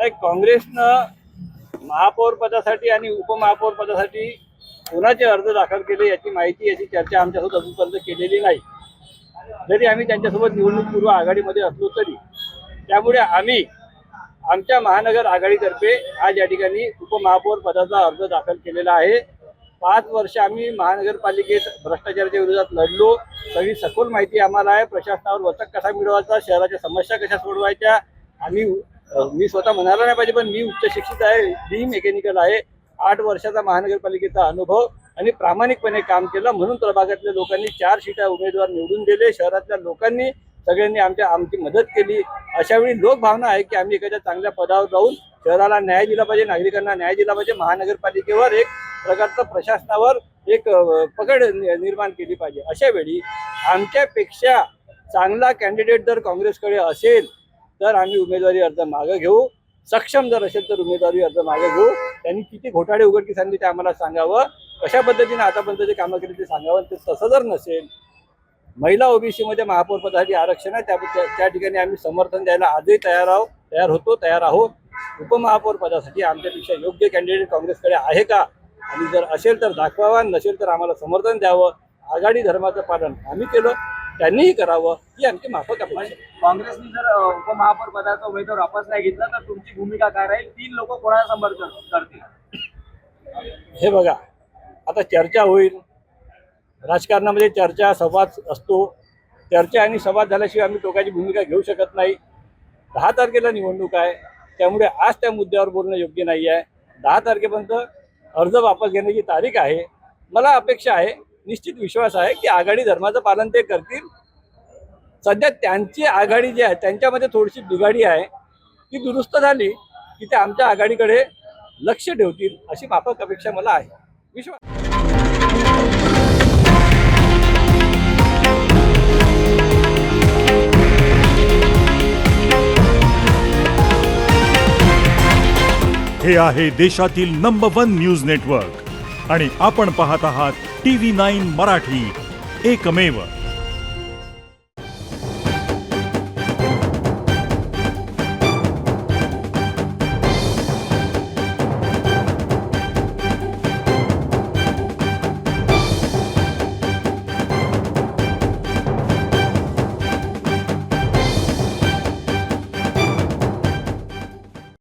नाही, काँग्रेसनं महापौर पदासाठी आणि उपमहापौर पदासाठी कोणाचे अर्ज दाखल केले याची माहिती, याची चर्चा आमच्यासोबत अजूनपर्यंत केलेली नाही. जरी आम्ही त्यांच्यासोबत निवडणूकपूर्व आघाडीमध्ये असलो तरी. त्यामुळे आम्ही आमच्या महानगर आघाडीतर्फे आज या ठिकाणी उपमहापौर पदाचा अर्ज दाखल केलेला आहे. 5 वर्ष आम्ही महानगरपालिकेत भ्रष्टाचाराच्या विरोधात लढलो. सगळी सखोल माहिती आम्हाला आहे. प्रशासनावर वचक कसा मिळवायचा, शहराच्या समस्या कशा सोडवायच्या. मी स्वतः म्हणायला नाही पाहिजे, पण मी उच्च शिक्षित आहे, बी मेकॅनिकल आहे. 8 वर्षाचा महानगरपालिकेचा अनुभव आणि प्रामाणिकपणे काम केलं, म्हणून प्रभागातल्या लोकांनी 4 सीटा उमेदवार निवडून दिले. शहरातल्या लोकांनी सगळ्यांनी आमची मदत केली. अशावेळी लोकभावना आहे की आम्ही एखाद्या चांगल्या पदावर जाऊन शहराला न्याय दिला पाहिजे, नागरिकांना न्याय दिला पाहिजे. महानगरपालिकेवर एक प्रकारचं प्रशासनावर एक पकड निर्माण केली पाहिजे. अशा वेळी आमच्यापेक्षा चांगला कॅन्डिडेट जर काँग्रेसकडे असेल तर आम्ही उमेदवारी अर्ज मागे घेऊ. सक्षम जर असेल तर उमेदवारी अर्ज मागे घेऊ. त्यांनी किती घोटाळे उघडकीस आणले ते आम्हाला सांगावं, कशा पद्धतीने आतापर्यंत जे कामं केली ते सांगावं. ते तसं जर नसेल, महिला ओबीसी मध्ये महापौर पदासाठी आरक्षण आहे, त्या ठिकाणी आम्ही समर्थन द्यायला आजही तयार आहोत. उपमहापौर पदासाठी आमच्यापेक्षा योग्य कॅन्डिडेट काँग्रेसकडे आहे का, आणि जर असेल तर दाखवावा, नसेल तर आम्हाला समर्थन द्यावं. आघाडी धर्माचं पालन आम्ही केलं, त्यांनीही करावं, ही आमची माफक अपेक्षा. काँग्रेसने जर उपमहापौर पदाचा उमेदवार वापस नाही घेतला तर तुमची भूमिका काय राहील? 3 लोक कोणाला समर्थन करतील? हे बघा, आता चर्चा होईल. राजकारणामध्ये चर्चा संवाद असतो. चर्चा आणि संवाद झाल्याशिवाय आम्ही टोकाची भूमिका घेऊ शकत नाही. 10 तारखेला निवडणूक आहे, त्यामुळे आज त्या मुद्द्यावर बोलणं योग्य नाही आहे. 10 तारखेपर्यंत अर्ज वापस घेण्याची तारीख आहे. मला अपेक्षा आहे, निश्चित विश्वास आहे की आघाडी धर्माचं पालन ते करतील. सध्या त्यांची आघाडी जी आहे त्यांच्यामध्ये थोडीशी बिघाडी आहे, ती दुरुस्त झाली की ते आमच्या आघाडीकडे लक्ष ठेवतील, अशी माफक अपेक्षा मला आहे. विश्वास. हे आहे देशातील नंबर 1 न्यूज नेटवर्क आणि आपण पाहत आहात TV9 मराठी, एकमेव.